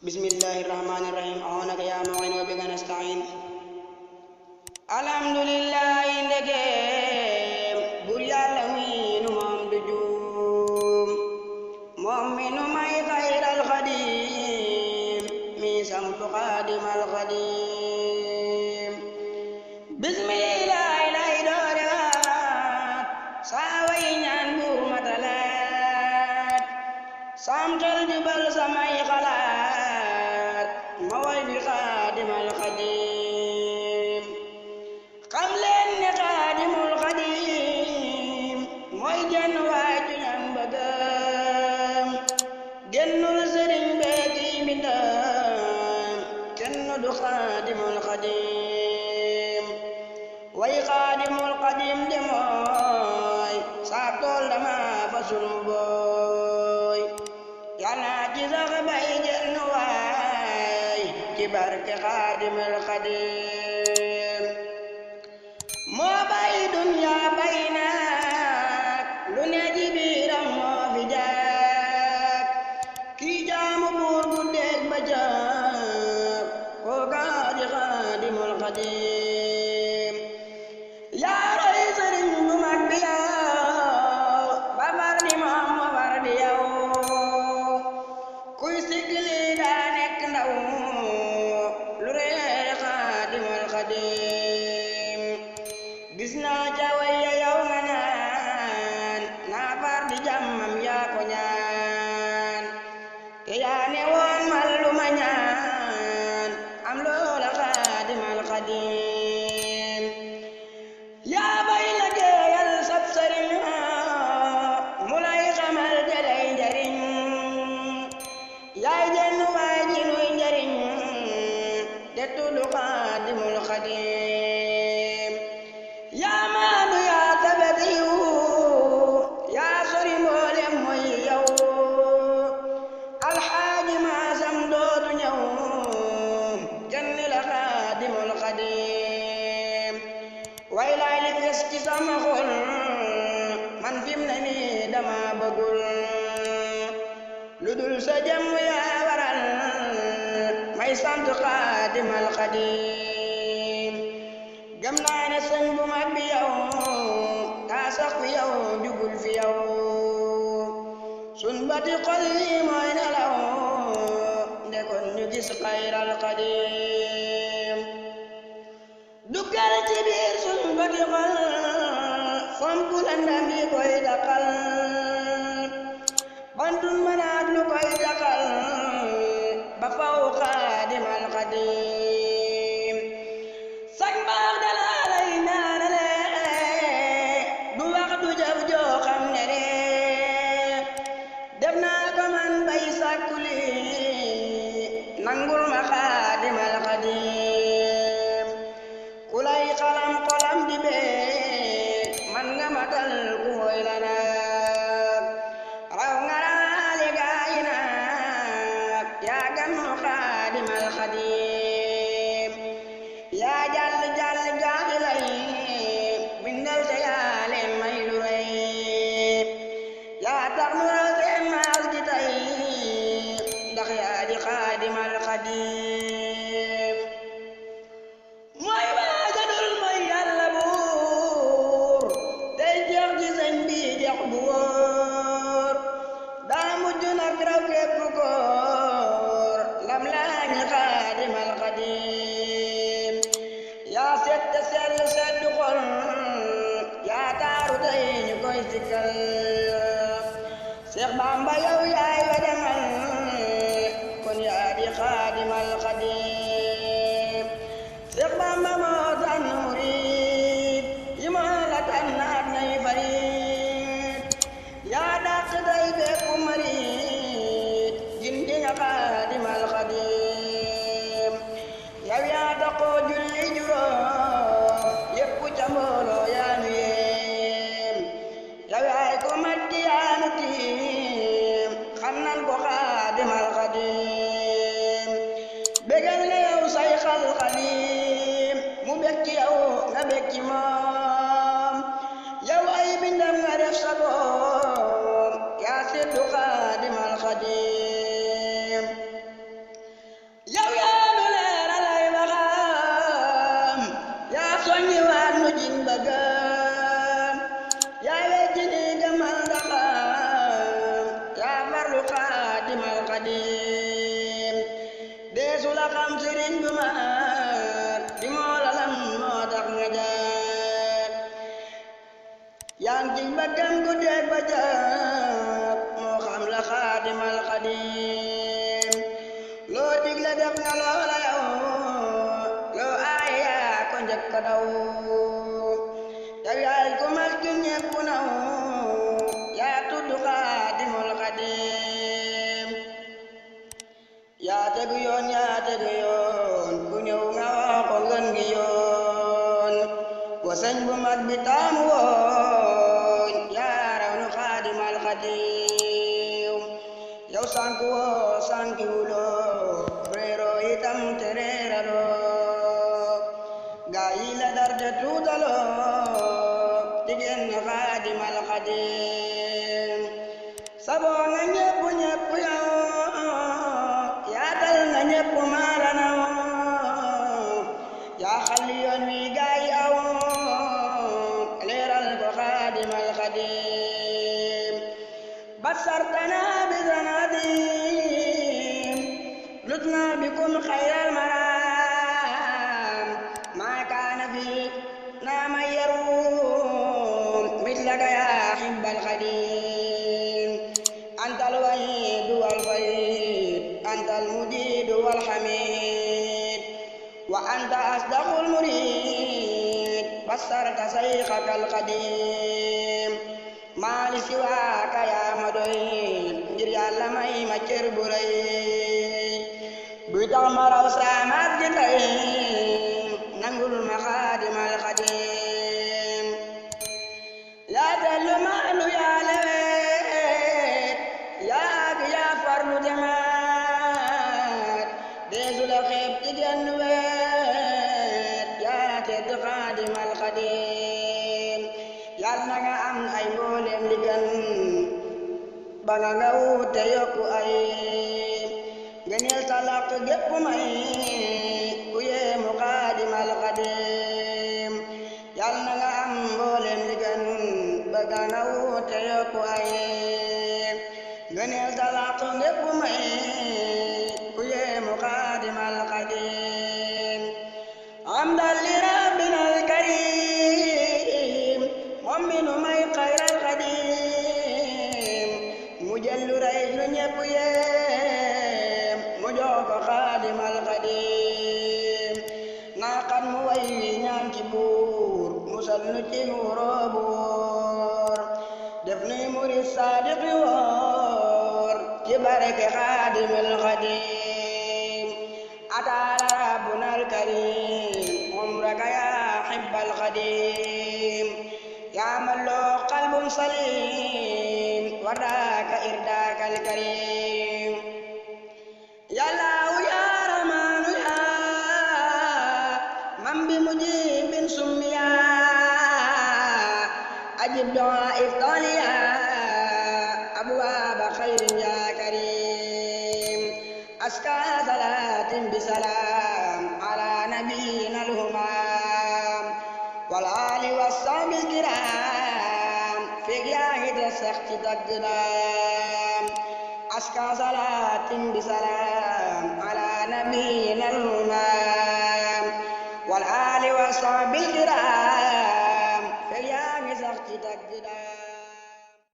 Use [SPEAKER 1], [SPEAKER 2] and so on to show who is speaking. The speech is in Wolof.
[SPEAKER 1] بسم الله الرحمن الرحيم أعونك يا معين وبك نستعين الحمد لله إنك بريا لمين ممدجوم مؤمن معي خير الخديم ميسم تقادم الخديم بسم الله لا إدارات ساوين أنبور متلات سامجل جبل سماي خلات مويل خادم الخديم قبلن خادم الخديم موي جن واجن بدم جنul sëriñ beeki bindam kenn du خادم الخديم way xaadimul xadim de mooy saa tool dama fasul booy yàlla ci sax bay jël waay ci barke xaadimul xadim moo bay dunya bay naak lu ne ci biiram moo fi jaak kii jaamu buur bu dégg ba jaak kooka di xaadimul xadim yaa roy sëriñ bu mag bi yow ba far di moom ma far di yow kuy sigli daa nekk ndaw lu reere xaadimul xadim gis naa ca waya yow nga naan naa far di jàmmam yaa ko ñaan te yaa ne woon mal lu ma ñaan am loola xaadimul xadim yaa bay la géeyal sab sëriñ mu lay xamal jëlay njariñ yaay jenn waay ji nuy njariñ te tuddu xaadimul xadim yaa maandu yaa tabet yiw yaa sori mboolem mooy yow alxaaji maasam doodu ñëw kenn la xaadimul xadim way laay li des ci sama xol man fim ne nii dama bëggul lu dul sa jëm yaa waral may sant xaadimal xadim gëm naa ne sëñ bu mag bi yow daa sax fi yow jugul fi yow sun bati xol yi mooy nelaw ndekon ñu gis xayral xadim duggal ci biir sun bati xol fomp la ndam yi koy daqal bantun mënaat lu koy daqal ba faw xaadimal xadim sag mbaax dalaa lay naanale du wax du jëf joo xam ne de def naa ko man bay sàkkuli nangul ma xaadimal xadim ku lay xalam xolam di bee man nga matal ku woy la naak raw nga raali gaayi naak yaa gannu xaadimal xadim yaa jàll jàll gaadi lay bindal te yaa leen may lu rëy yaa tax nu raw seen maas gi tey ndax yaa di xaadimal xadim mooy waaja dul mooy yàlla buur tey jox ci sëñ bi jox bu wóor daa mujj nag raw képp góor lam laa ñi xaadimal xadim yaa set te sell sedd xol yaa taaru tey ñu koy sikkal Seex Bamba yow yaay wedemal kon yaa di xaadimal xadim Seex Bamba moo tànn murid yi moo la tànnaat nay farid yaa dàq day bépp murid gindi nga xaadimal xadim yow yaa taxoo julli juróom yépp ca mbooloo yaa nu yéem yow yaay ko matti yaa nu tiim xam nan ko xaadimal xadim bégal nga yow say xal xadim mu bég ci yow nga bég ci moom yow ay bindam nga def sa doom yaa seddu xaadimal xadim xaadimal xadim deesu la xam sëriñ bu maar di moo la lam moo tax nga jaar yaa ngi ci bëggam guddeeg ba jaar moo xam la xaadimal xadim loo digle def nga loola yow loo aaye yaa ko njëkk a daw yow yaay ku mas gi ñépp naw yaa tudd xaadimul xadim yaa tegu yoon ku ñëw nga wax ko ngën gi yoon wasañ bu mag bi taamu woon yaa raw nu xaadimal xadim yow sànku woo sànki wuloo réeroo itam te réeraloo gaa yi la darde tuutaloo digeen na xaadimal xadim saboo nga ñépp yow yaatal nga ñépp maalanaw yaa xalli yoon wi gaa yi aw leeral ko xaadimal xadim basartana bi sanadim lutna bikum xayral maram maa kaana fi naama yarum mislaka yaa xibbal xadim antal wahiid wal fariid antal mujiid wal xamiid wa anta asdaqul muriid basarta sayxakal xadim maali siwaaka yaa ma doy ngir yàlla may ma cër bu rëy buy tax ma raw saamaat ji tey nangul ma xaadimal xadim yaa dellu maalu yaa lewet yaa gi yaa farlu jamaat deesu la xeeb ci genn wet yaa tedd xaadimal xadim yal na nga am ay mboolem li gën ba nga wuute yokku ay ngëneel talaq gépp may ku yéemu xaadimal xadim yal na nga am mboolem li gën ba nga wuute yokku ay ngëneel talaq gépp may ku yéemu xaadimal xadim amdal li rabbinal karim moom mi nu may xayral xadim mu jël lu rëy lu ñépp yéem mu jox ko xaadimal xadim naa xam mu way wi ñaan ci buur musal nu ci wuroo buur def nuy murid saadiq yu woor ci barke xaadimal xadim ataala rabbunal karim umraka yaa xibbal xadim yaa man loo qalbun salim wadaaka irdaakal karim yallaahu yaa rahmaanu yaa man bi mujibin summiya ajib du'a iftaliya abwaaba xayrin yaa karim aska salaatin bisalaam ala nabiyina alhumam wal aali wa sahbil kiram feeg yaa ngi des sax ci dagg daam aska salaatin bisalaam ala nabiyina alhumam wal aali wa sahbil kiram feeg yaa ngi sax ci dagg daam